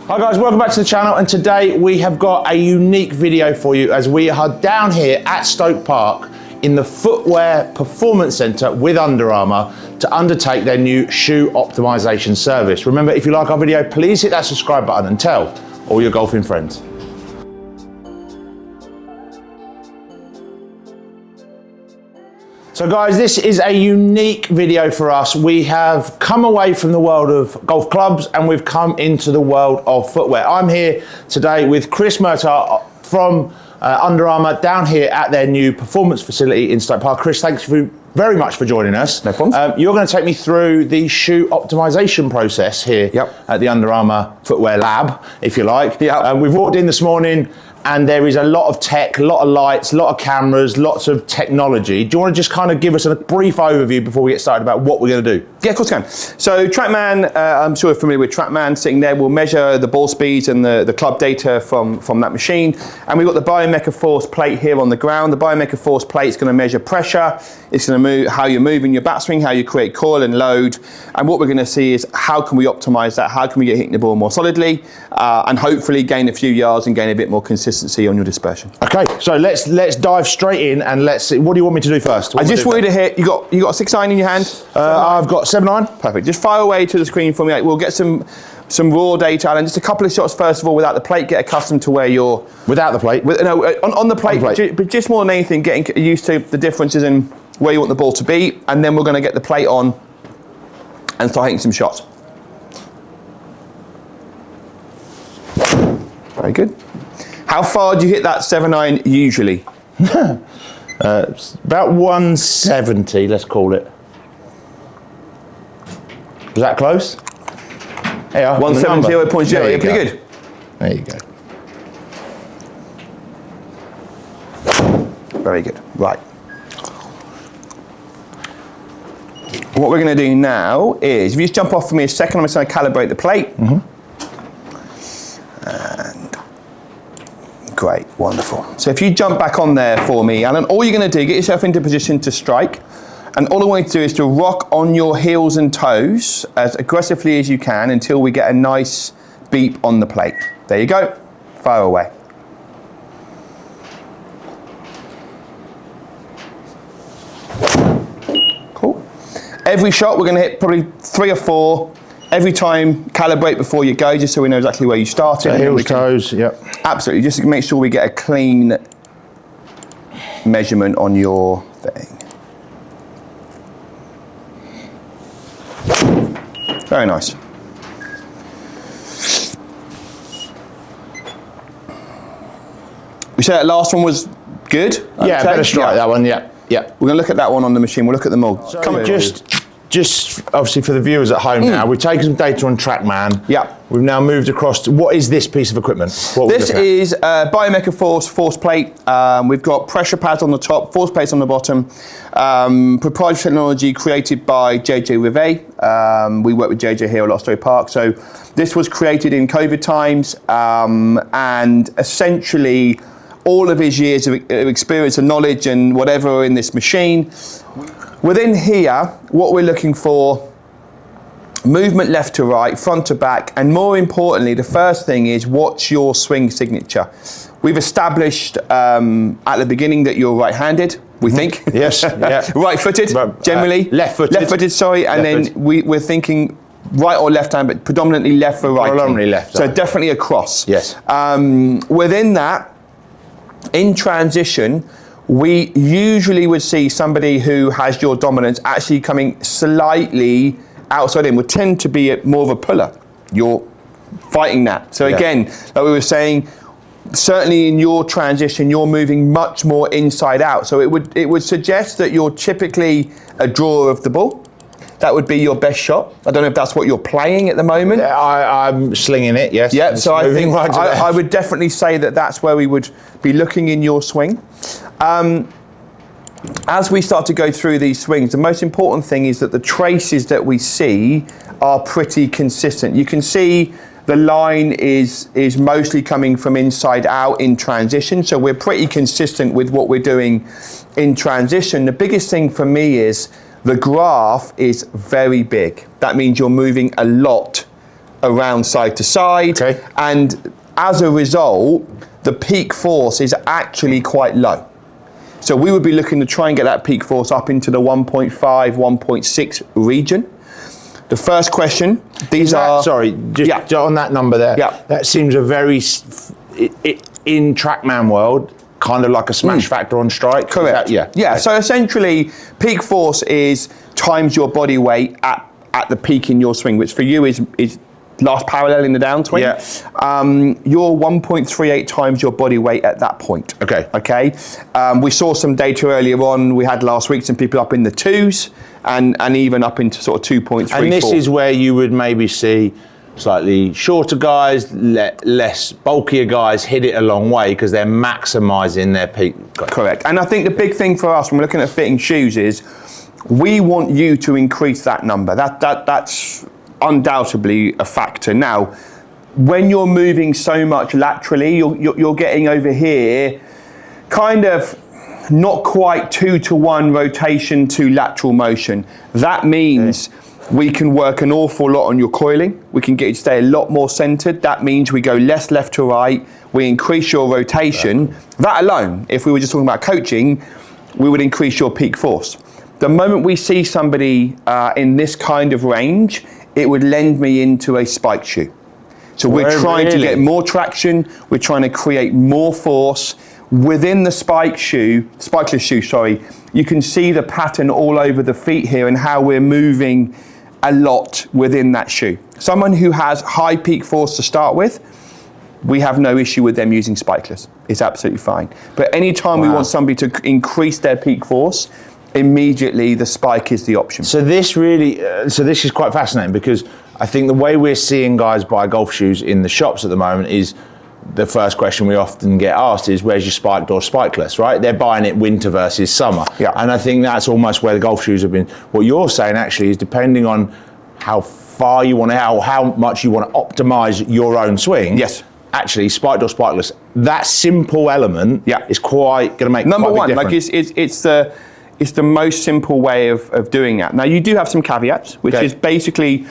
Hi guys, welcome back to the channel, and today we have got a unique video for you as we are down here at Stoke Park in the Footwear Performance Centre with Under Armour to undertake their new shoe optimisation service. Remember, if you like our video, please hit that subscribe button and tell all your golfing friends. So guys, this is a unique video for us. We have come away from the world of golf clubs and we've come into the world of footwear. I'm here today with Chris Murtagh from Under Armour down here at their new performance facility in Stoke Park. Chris, thanks very much for joining us. No problem. You're going to take me through the shoe optimization process here at the Under Armour Footwear Lab, if you like. We've walked in this morning and there is a lot of tech, a lot of lights, a lot of cameras, lots of technology. Do you want to just kind of give us a brief overview before we get started about what we're going to do? Yeah, of course I can. So TrackMan, I'm sure you're familiar with TrackMan, sitting there, we'll measure the ball speeds and the club data from that machine. And we've got the biomechanical force plate here on the ground. The biomechanical force plate is going to measure pressure. It's going to move how you're moving your backswing, how you create coil and load. And what we're going to see is how can we optimize that? How can we get hitting the ball more solidly and hopefully gain a few yards and gain a bit more consistency on your dispersion. Okay, so let's dive straight in and let's see. What do you want me to do first? I just want you to hit. You got a 6-iron in your hand? I've got 7-iron. Perfect. Just fire away to the screen for me. We'll get some raw data and just a couple of shots first of all without the plate. Get accustomed to where you're without the plate. On the plate. But just more than anything, getting used to the differences in where you want the ball to be, and then we're going to get the plate on and start hitting some shots. Very good. How far do you hit that 7-iron usually? About 170, let's call it. Is that close? There you are. 170.0. Yeah, pretty good. There you go. Very good. Right. What we're going to do now is, if you just jump off for me a second, I'm just going to calibrate the plate. Great, wonderful. So if you jump back on there for me, Alan, all you're going to do, get yourself into position to strike, and all I want you to do is to rock on your heels and toes as aggressively as you can until we get a nice beep on the plate. There you go, fire away. Cool. Every shot we're going to hit probably 3 or 4. Every time, calibrate before you go, just so we know exactly where you started. So heels, toes, yep. Absolutely, just to make sure we get a clean measurement on your thing. Very nice. We said that last one was good? Yeah, better strike that one, yeah. We're going to look at that one on the machine, we'll look at them all. So just obviously for the viewers at home now, we've taken some data on TrackMan. We've now moved across to, what is this piece of equipment? This is a biomechanical force plate. We've got pressure pads on the top, force plates on the bottom. Proprietary technology created by JJ Rivet. We work with JJ here at Stoke Park. So this was created in COVID times, and essentially all of his years of experience and knowledge and whatever in this machine. Within here, what we're looking for, movement left to right, front to back, and more importantly, the first thing is, what's your swing signature? We've established at the beginning that you're right-handed, we think. Yes, yeah. Right-footed, generally. Left-footed. Left-footed, sorry, and then we're thinking right or left hand, but predominantly left for right. Predominantly left. So definitely a cross. Yes. Within that, in transition, we usually would see somebody who has your dominance actually coming slightly outside in. Would tend to be more of a puller. You're fighting that. So again, like we were saying, certainly in your transition, you're moving much more inside out. So it would suggest that you're typically a drawer of the ball. That would be your best shot. I don't know if that's what you're playing at the moment. Yeah, I'm slinging it, yes. Yeah, so I think I would definitely say that that's where we would be looking in your swing. As we start to go through these swings, the most important thing is that the traces that we see are pretty consistent. You can see the line is mostly coming from inside out in transition, so we're pretty consistent with what we're doing in transition. The biggest thing for me is the graph is very big. That means you're moving a lot around side to side. Okay. And as a result, the peak force is actually quite low. So we would be looking to try and get that peak force up into the 1.5, 1.6 region. The first question, these are... Sorry, just on that number there, that seems a very, in TrackMan world, kind of like a smash factor on strike. Correct. Yeah, so essentially, peak force is times your body weight at the peak in your swing, which for you is last parallel in the downswing. You're 1.38 times your body weight at that point. Okay. We saw some data earlier on. We had last week some people up in the 2s and even up into sort of 2.34. And this is where you would maybe see slightly shorter guys, less bulkier guys hit it a long way because they're maximising their peak. Correct. And I think the big thing for us when we're looking at fitting shoes is we want you to increase that number. That's undoubtedly a factor. Now, when you're moving so much laterally, you're getting over here kind of not quite 2-to-1 rotation to lateral motion. That means we can work an awful lot on your coiling. We can get you to stay a lot more centered. That means we go less left to right. We increase your rotation. That alone, if we were just talking about coaching, we would increase your peak force. The moment we see somebody in this kind of range, it would lend me into a spike shoe. So we're trying to get more traction. We're trying to create more force within the spikeless shoe. You can see the pattern all over the feet here and how we're moving a lot within that shoe. Someone who has high peak force to start with, we have no issue with them using spikeless. It's absolutely fine. But anytime we want somebody to increase their peak force, immediately the spike is the option. So this really, this is quite fascinating because I think the way we're seeing guys buy golf shoes in the shops at the moment is the first question we often get asked is, where's your spiked or spikeless, right? They're buying it winter versus summer. And I think that's almost where the golf shoes have been. What you're saying actually is depending on how far you want to, how much you want to optimize your own swing. Actually, spiked or spikeless, that simple element is quite going to make number quite a one. big Like it's the most simple way of doing that. Now you do have some caveats, which is basically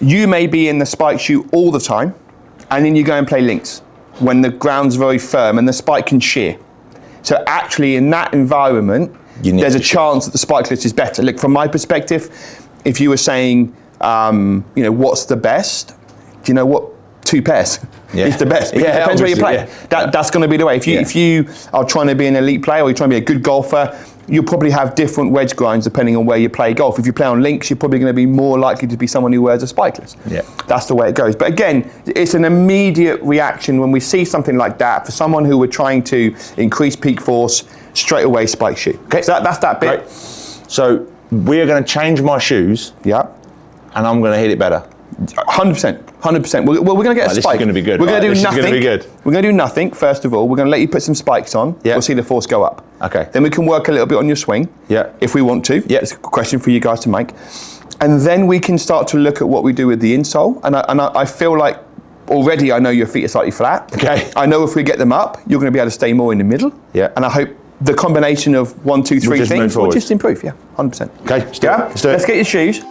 you may be in the spike shoe all the time, and then you go and play links when the ground's very firm and the spike can shear. So actually in that environment, there's a chance that the spikeless is better. Look, from my perspective, if you were saying, what's the best? Do you know what? 2 pairs is the best. It depends where you play. That's going to be the way. If you are trying to be an elite player or you're trying to be a good golfer, you'll probably have different wedge grinds depending on where you play golf. If you play on links, you're probably going to be more likely to be someone who wears a spikeless. That's the way it goes. But again, it's an immediate reaction when we see something like that for someone who we're trying to increase peak force, straight away spike shoe. Okay, so that's that bit. Right. So we're going to change my shoes. And I'm going to hit it better. 100%. We're going to get a spike. This is going to be good. We're going to do nothing. This is going to be good. We're going to do nothing, first of all. We're going to let you put some spikes on. We'll see the force go up. Then we can work a little bit on your swing. If we want to. It's a question for you guys to make. And then we can start to look at what we do with the insole. And I feel like already I know your feet are slightly flat. I know if we get them up, you're going to be able to stay more in the middle. And I hope the combination of 1, 2, 3 things will just improve. 100%. Okay, let's do it. Let's get your shoes.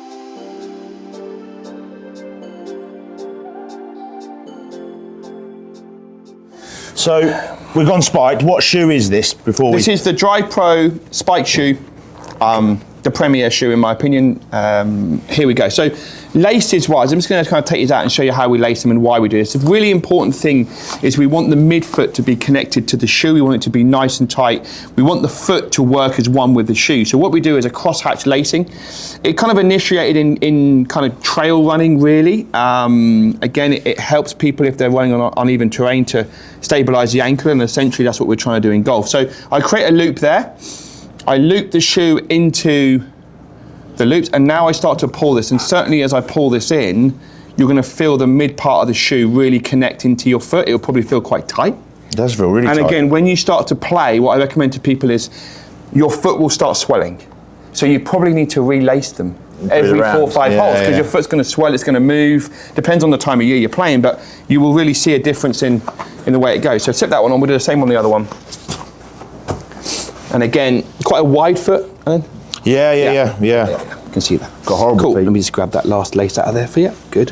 So we've gone spiked. What shoe is this before This is the Drive Pro spike shoe, the premier shoe in my opinion. Here we go. So laces wise, I'm just going to kind of take these out and show you how we lace them and why we do this. The really important thing is we want the midfoot to be connected to the shoe. We want it to be nice and tight. We want the foot to work as one with the shoe. So what we do is a crosshatch lacing. It kind of initiated in kind of trail running really. Again, it helps people if they're running on uneven terrain to stabilize the ankle, and essentially that's what we're trying to do in golf. So I create a loop there. I loop the shoe into the loops, and now I start to pull this, and certainly as I pull this in, you're going to feel the mid part of the shoe really connect into your foot. It'll probably feel quite tight. It does feel really tight. And again, when you start to play, what I recommend to people is your foot will start swelling. So you probably need to relace them every 4 or 5 holes, because your foot's going to swell, it's going to move. Depends on the time of year you're playing, but you will really see a difference in the way it goes. So slip that one on, we'll do the same on the other one. And again, quite a wide foot. Yeah. You can see that. Got horrible feet. feet. Let me just grab that last lace out of there for you. Good.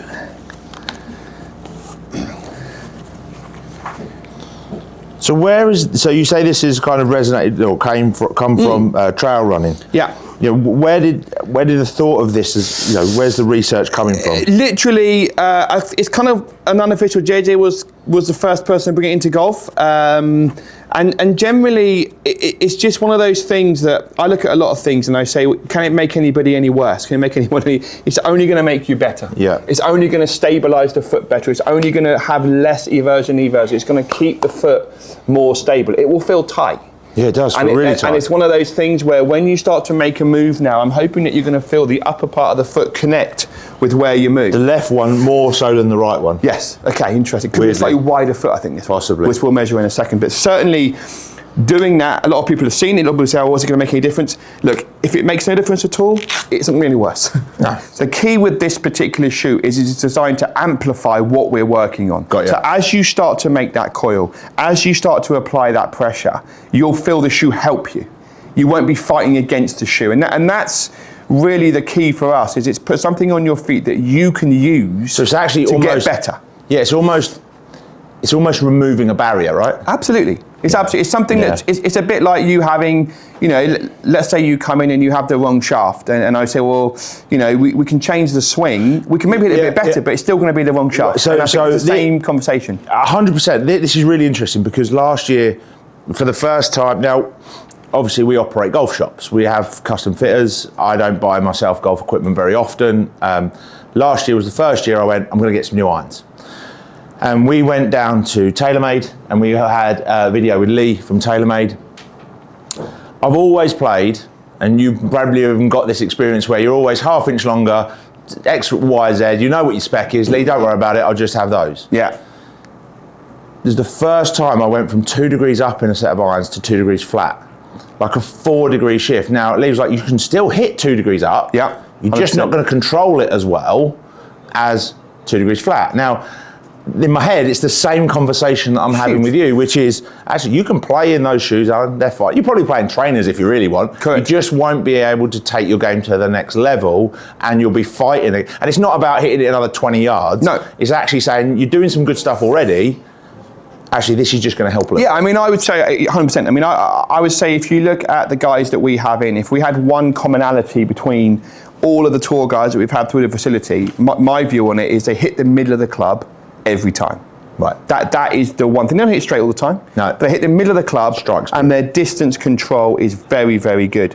So so you say this is kind of resonated or come from trail running? Yeah. You know, where did the thought of this where's the research coming from? Literally, it's kind of an unofficial. JJ was the first person to bring it into golf, and generally, it's just one of those things that I look at a lot of things and I say, can it make anybody any worse? Can it make anybody? It's only going to make you better. Yeah. It's only going to stabilise the foot better. It's only going to have less eversion. It's going to keep the foot more stable. It will feel tight. Yeah, it does. Really tight. And it's one of those things where when you start to make a move now, I'm hoping that you're going to feel the upper part of the foot connect with where you move. The left one more so than the right one. Yes. Okay. Interesting. Could be a slightly wider foot, I think. This possibly, which we'll measure in a second. But certainly, doing that, a lot of people have seen it. A lot of people say, "Oh, is it going to make any difference?" Look, if it makes no difference at all, it's not really worse. No. The key with this particular shoe is it's designed to amplify what we're working on. Got you. So as you start to make that coil, as you start to apply that pressure, you'll feel the shoe help you. You won't be fighting against the shoe, and that's really the key for us. Is it's put something on your feet that you can use. So it's actually to almost get better. Yeah, it's almost removing a barrier, right? Absolutely. It's absolutely. It's something that it's a bit like you having, let's say you come in and you have the wrong shaft, and I say, well, we can change the swing. We can maybe hit it a bit better, but it's still going to be the wrong shaft. So it's the same conversation. 100%. This is really interesting because last year, for the first time, now obviously we operate golf shops. We have custom fitters. I don't buy myself golf equipment very often. Last year was the first year I went, I'm going to get some new irons. And we went down to TaylorMade and we had a video with Lee from TaylorMade. I've always played, and you probably even got this experience where you're always half inch longer, X, Y, Z, you know what your spec is. Lee, don't worry about it, I'll just have those. Yeah. This is the first time I went from 2 degrees up in a set of irons to 2 degrees flat. Like a 4 degree shift. Now, Lee's like, you can still hit 2 degrees up. Yeah. You're just not going to control it as well as 2 degrees flat. Now, in my head, it's the same conversation that I'm having with you, which is, actually, you can play in those shoes, Alan, they're fine. You're probably playing trainers if you really want. Correct. You just won't be able to take your game to the next level, and you'll be fighting it. And it's not about hitting it another 20 yards. No. It's actually saying, you're doing some good stuff already, actually, this is just going to help a little. Yeah, I mean, I would say 100%. I mean, I would say if you look at the guys that we have in, if we had one commonality between all of the tour guys that we've had through the facility, my view on it is they hit the middle of the club every time. Right. That is the one thing. They don't hit straight all the time. No. They hit the middle of the club, Strikes. and their distance control is very, very good.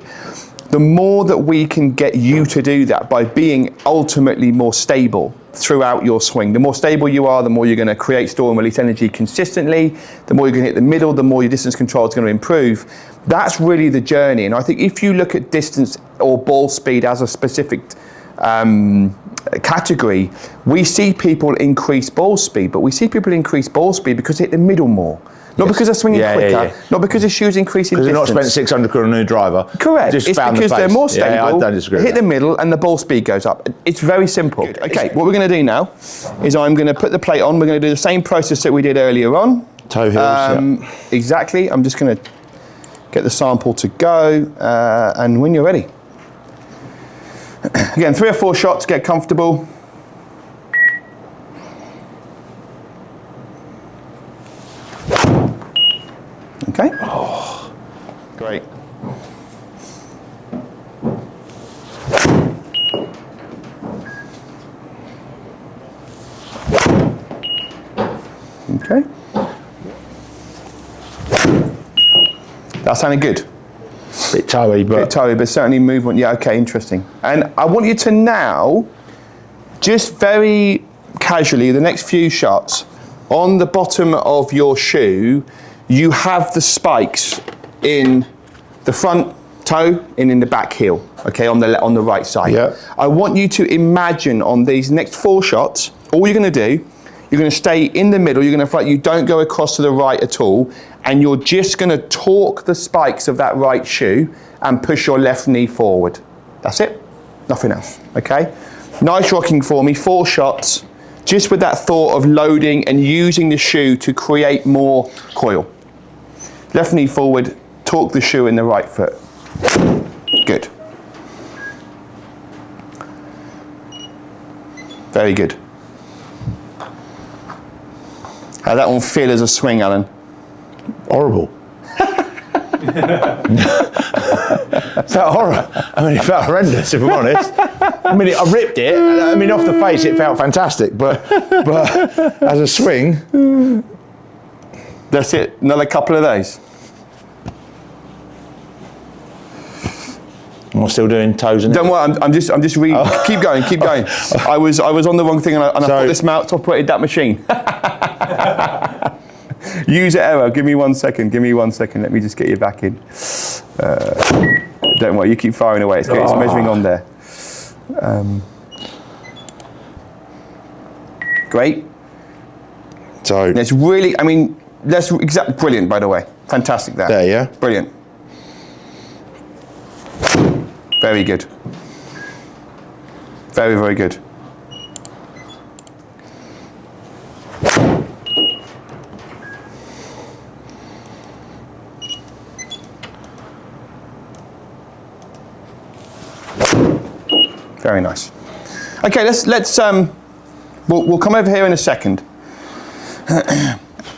The more that we can get you to do that by being ultimately more stable throughout your swing, the more stable you are, the more you're going to create, store and release energy consistently, the more you're going to hit the middle, the more your distance control is going to improve. That's really the journey. And I think if you look at distance or ball speed as a specific category, we see people increase ball speed, but we see people increase ball speed because they hit the middle more. Not because they're swinging quicker, not because the shoe's increasing distance. Because they're not spent 600 quid on a new driver. Correct. It's because they're more stable, I don't disagree hit the middle, and the ball speed goes up. It's very simple. Good. Okay, what we're going to do now is I'm going to put the plate on. We're going to do the same process that we did earlier on. Toe heels, Exactly. I'm just going to get the sample to go, and when you're ready. Again, 3 or 4 shots, get comfortable. Okay. Oh, great. Okay. That sounded good. Bit toey, but certainly movement. Yeah, okay, interesting. And I want you to now, just very casually, the next few shots, on the bottom of your shoe, you have the spikes in the front toe and in the back heel, okay, on the right side. Yeah. I want you to imagine on these next 4 shots, all you're going to do, you're going to stay in the middle, you're going to fight, you don't go across to the right at all, and you're just going to torque the spikes of that right shoe and push your left knee forward. That's it, nothing else, okay? Nice rocking for me, 4 shots, just with that thought of loading and using the shoe to create more coil. Left knee forward, torque the shoe in the right foot. Good. Very good. How'd that one feel as a swing, Alan? Horrible. It's that horror. I mean, it felt horrendous, if I'm honest. I mean, I ripped it. I mean, off the face, it felt fantastic, but as a swing, that's it. Another couple of those. I'm still doing toes and. Don't worry. I'm just reading. Oh. Keep going. I was on the wrong thing, and I thought this mount operated that machine. User error. Give me 1 second. Let me just get you back in. Don't worry. You keep firing away. It's good. It's measuring on there. Great. So it's really. I mean, that's exactly brilliant. By the way, fantastic. There, yeah. Brilliant. Very good. Very, very good. Very nice. Okay, let's we'll come over here in a second.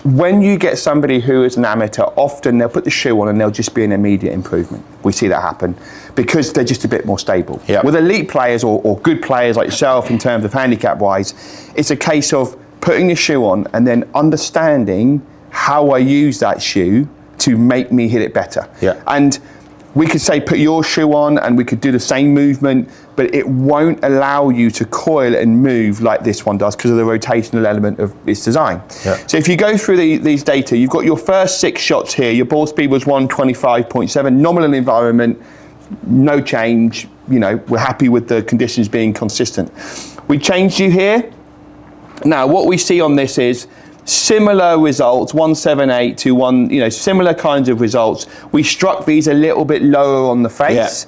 When you get somebody who is an amateur, often they'll put the shoe on and there'll just be an immediate improvement. We see that happen because they're just a bit more stable. Yep. With elite players or good players like yourself in terms of handicap-wise, it's a case of putting the shoe on and then understanding how I use that shoe to make me hit it better. Yeah. And we could say put your shoe on and we could do the same movement, but it won't allow you to coil and move like this one does because of the rotational element of its design. Yeah. So if you go through these data, you've got your first 6 shots here. Your ball speed was 125.7, nominal environment, no change. You know, we're happy with the conditions being consistent. We changed you here. Now, what we see on this is similar results, 178 to 1, you know, similar kinds of results. We struck these a little bit lower on the face,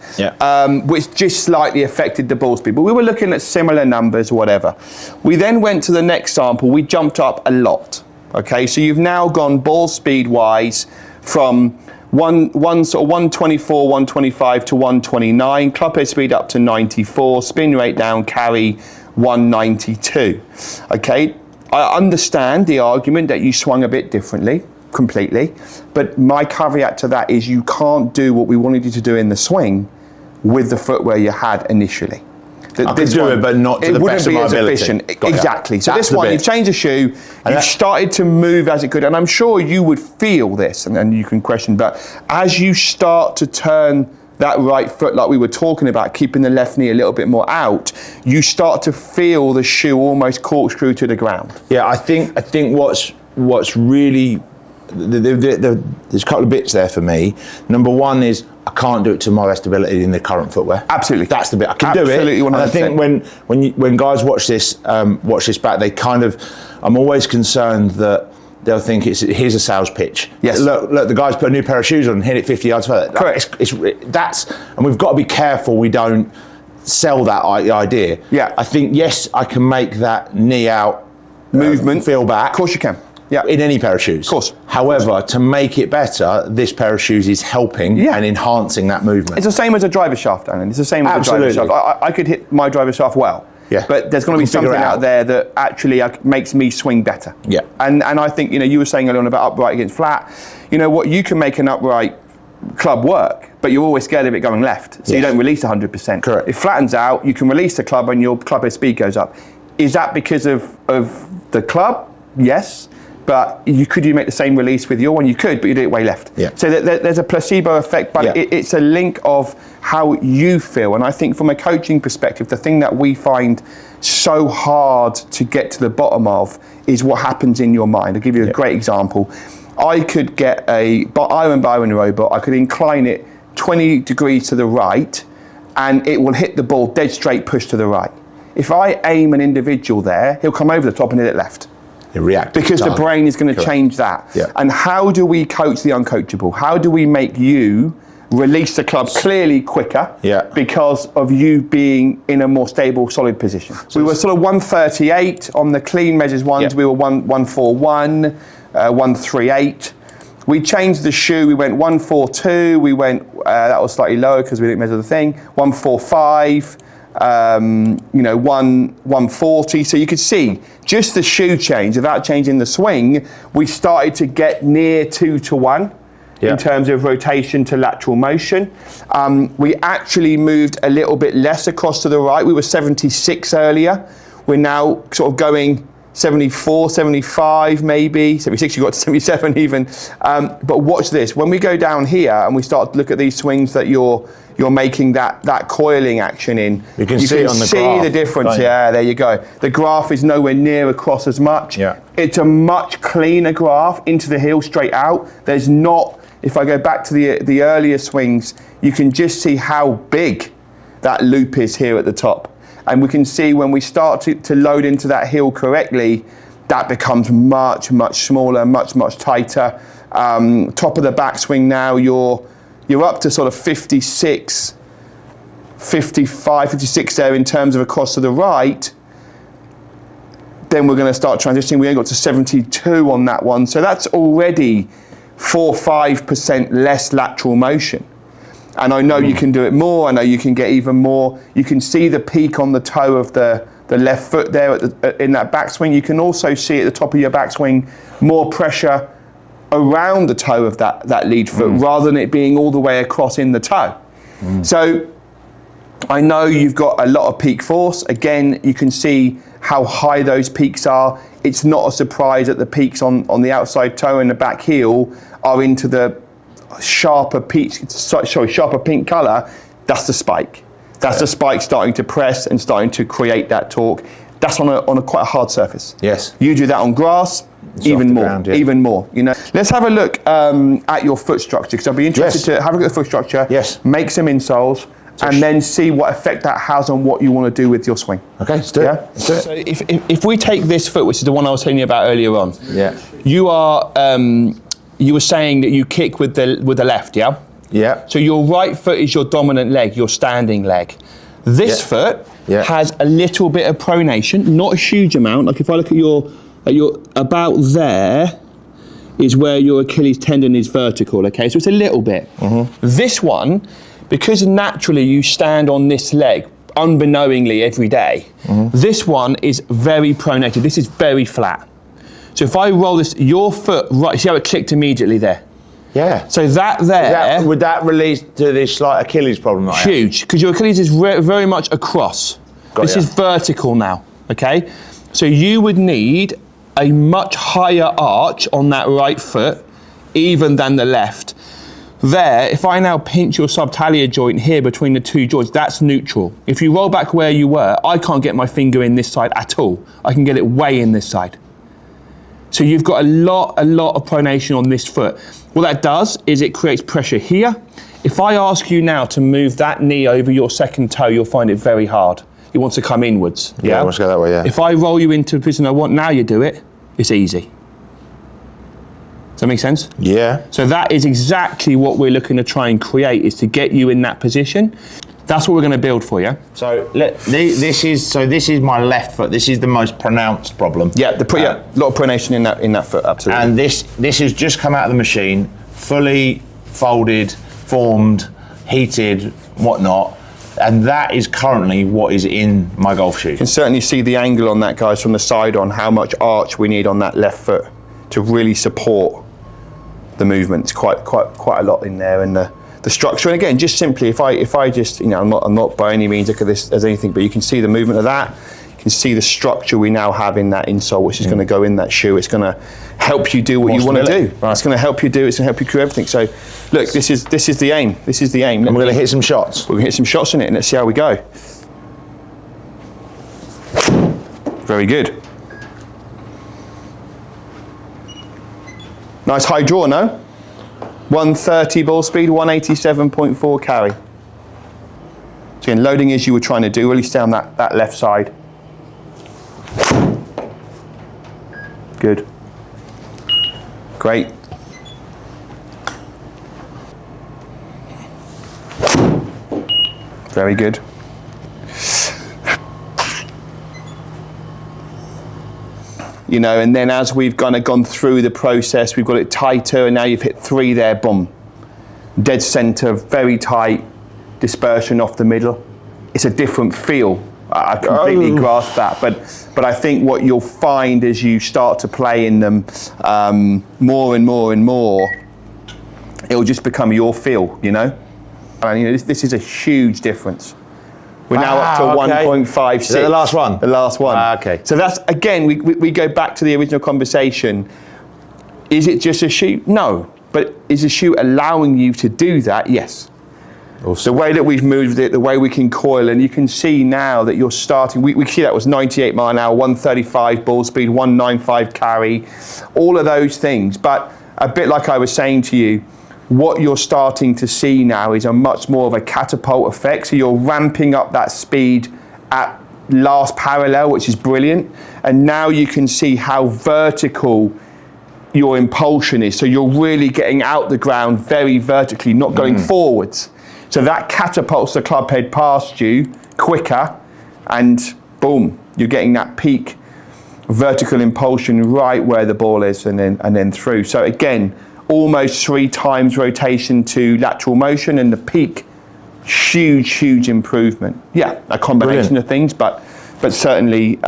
which just slightly affected the ball speed. But we were looking at similar numbers, whatever. We then went to the next sample. We jumped up a lot. Okay, so you've now gone ball speed wise from one sort of 124, 125 to 129. Club head speed up to 94. Spin rate down, carry 192. Okay. I understand the argument that you swung a bit differently, completely, but my caveat to that is you can't do what we wanted you to do in the swing with the footwear you had initially. I could do it, but not to the best of my ability. Exactly. So this one, you've changed the shoe, you've started to move as it could, and I'm sure you would feel this, and you can question, but as you start to turn that right foot, like we were talking about, keeping the left knee a little bit more out, you start to feel the shoe almost corkscrew to the ground. Yeah, I think what's really there's a couple of bits there for me. Number one is I can't do it to my best ability in the current footwear. Absolutely, that's the bit I can do it. Absolutely, 100%. And I think when guys watch this back, they kind of, I'm always concerned that they'll think here's a sales pitch. Yes. Look, the guy's put a new pair of shoes on and hit it 50 yards further. Correct. And we've got to be careful we don't sell that idea. Yeah. I think, yes, I can make that knee out movement feel back. Of course you can. Yeah. In any pair of shoes. Of course. However, to make it better, this pair of shoes is helping and enhancing that movement. It's the same as a driver shaft, Alan. It's the same as a driver shaft. I could hit my driver shaft well. Yeah. But there's going to be something out there that actually makes me swing better. Yeah. And I think, you know, you were saying earlier on about upright against flat. You know what, you can make an upright club work, but you're always scared of it going left. So you don't release 100%. Correct. It flattens out, you can release the club and your club head speed goes up. Is that because of the club? Yes. But could you make the same release with your one? You could, but you do it way left. Yeah. So there's a placebo effect, but it's a link of how you feel. And I think from a coaching perspective, the thing that we find so hard to get to the bottom of is what happens in your mind. I'll give you a great example. I could get Iron Byron robot, I could incline it 20 degrees to the right, and it will hit the ball dead straight push to the right. If I aim an individual there, he'll come over the top and hit it left. React because the brain is going to change that. Yeah. And how do we coach the uncoachable? How do we make you release the club clearly quicker because of you being in a more stable, solid position? So we were sort of 138 on the clean measures ones. We were 141, 138. We changed the shoe. We went 142. We went, that was slightly lower because we didn't measure the thing. 145. you know, 140. So you could see just the shoe change, without changing the swing, we started to get near 2 to 1 in terms of rotation to lateral motion. We actually moved a little bit less across to the right. We were 76 earlier. We're now sort of going 74, 75 maybe, 76, you got to 77 even. But watch this, when we go down here and we start to look at these swings that you're making that coiling action in, you can see on the graph, the difference. Yeah, there you go. The graph is nowhere near across as much. Yeah. It's a much cleaner graph into the heel, straight out. There's not, if I go back to the earlier swings, you can just see how big that loop is here at the top. And we can see when we start to load into that heel correctly, that becomes much, much smaller, much, much tighter. Top of the backswing now, you're up to sort of 56, 55, 56 there in terms of across to the right. Then we're going to start transitioning. We only got to 72 on that one. So that's already 4-5% less lateral motion. And I know you can do it more. I know you can get even more. You can see the peak on the toe of the left foot there in that backswing. You can also see at the top of your backswing more pressure around the toe of that lead foot rather than it being all the way across in the toe. So I know you've got a lot of peak force. Again, you can see how high those peaks are. It's not a surprise that the peaks on the outside toe and the back heel are into the sharper pink color. That's the spike. That's the spike starting to press and starting to create that torque. That's on a quite a hard surface. Yes. You do that on grass, even more, ground, yeah. even more. You know. Let's have a look at your foot structure, because I'd be interested to have a look at the foot structure. Yes. Make some insoles, and then see what effect that has on what you want to do with your swing. Okay, let's do it. Let's do it. So if we take this foot, which is the one I was telling you about earlier on, you are you were saying that you kick with the left, yeah? Yeah. So your right foot is your dominant leg, your standing leg. This foot has a little bit of pronation, not a huge amount. Like if I look at your about there is where your Achilles tendon is vertical, okay? So it's a little bit. This one, because naturally you stand on this leg, unbeknowingly every day, this one is very pronated. This is very flat. So if I roll this, your foot right, see how it clicked immediately there? Yeah. So that there... Would that release to this slight Achilles problem? Huge, because your Achilles is very much across. This is vertical now, okay? So you would need a much higher arch on that right foot, even than the left. There, if I now pinch your subtalar joint here between the two joints, that's neutral. If you roll back where you were, I can't get my finger in this side at all. I can get it way in this side. So you've got a lot of pronation on this foot. What that does is it creates pressure here. If I ask you now to move that knee over your second toe, you'll find it very hard. It wants to come inwards. Yeah, it wants to go that way, yeah. If I roll you into a position I want now you do it, it's easy. Does that make sense? Yeah. So that is exactly what we're looking to try and create, is to get you in that position. That's what we're going to build for you. So this is my left foot. This is the most pronounced problem. Yeah, a lot of pronation in that foot, absolutely. And this has just come out of the machine, fully folded, formed, heated, whatnot. And that is currently what is in my golf shoe. You can certainly see the angle on that, guys, from the side on how much arch we need on that left foot to really support the movement. It's quite a lot in there, and the structure. And again, just simply, if I just, you know, I'm not by any means look at this as anything, but you can see the movement of that. You can see the structure we now have in that insole, which is going to go in that shoe. It's going to help you do what you want to do. Right. It's going to help you do. It's going to help you create everything. So, look, this is the aim. This is the aim. And we're going to hit some shots. We're going to hit some shots in it, and let's see how we go. Very good. Nice high draw, no? 130 ball speed, 187.4 carry. So again, loading as you were trying to do, really stay on that left side. Good. Great. Very good. You know, and then as we've kind of gone through the process, we've got it tighter, and now you've hit 3 there, boom. Dead center, very tight, dispersion off the middle. it's a different feel. I completely grasp that, but I think what you'll find as you start to play in them more and more and more, it'll just become your feel, you know? And you know, this is a huge difference. We're now up to 1.56. Is that the last one? The last one. Okay. So that's, again, we go back to the original conversation. Is it just a shoe? No. But is the shoe allowing you to do that? Yes. Awesome. The way that we've moved it, the way we can coil, and you can see now that you're starting, we see that was 98 mile an hour, 135 ball speed, 195 carry, all of those things. But a bit like I was saying to you, what you're starting to see now is a much more of a catapult effect. So you're ramping up that speed at last parallel, which is brilliant. And now you can see how vertical your impulsion is. So you're really getting out the ground very vertically, not going forwards. So that catapults the club head past you quicker, and boom, you're getting that peak vertical impulsion right where the ball is, and then through. So again, almost 3 times rotation to lateral motion, and the peak, huge improvement. Yeah, a combination of things, but certainly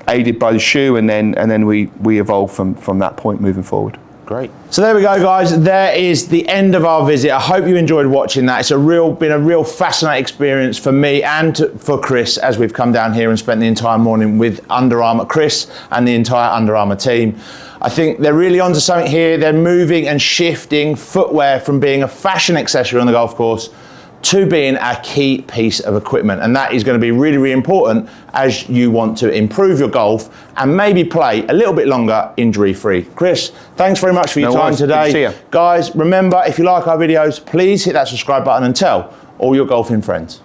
aided by the shoe, and then we evolve from that point moving forward. Great. So there we go, guys. There is the end of our visit. I hope you enjoyed watching that. It's been a real fascinating experience for me and for Chris as we've come down here and spent the entire morning with Under Armour, Chris and the entire Under Armour team. I think they're really onto something here. They're moving and shifting footwear from being a fashion accessory on the golf course to being a key piece of equipment. And that is going to be really, really important as you want to improve your golf and maybe play a little bit longer injury-free. Chris, thanks very much for your time today. Good to see you. Guys, remember, if you like our videos, please hit that subscribe button and tell all your golfing friends.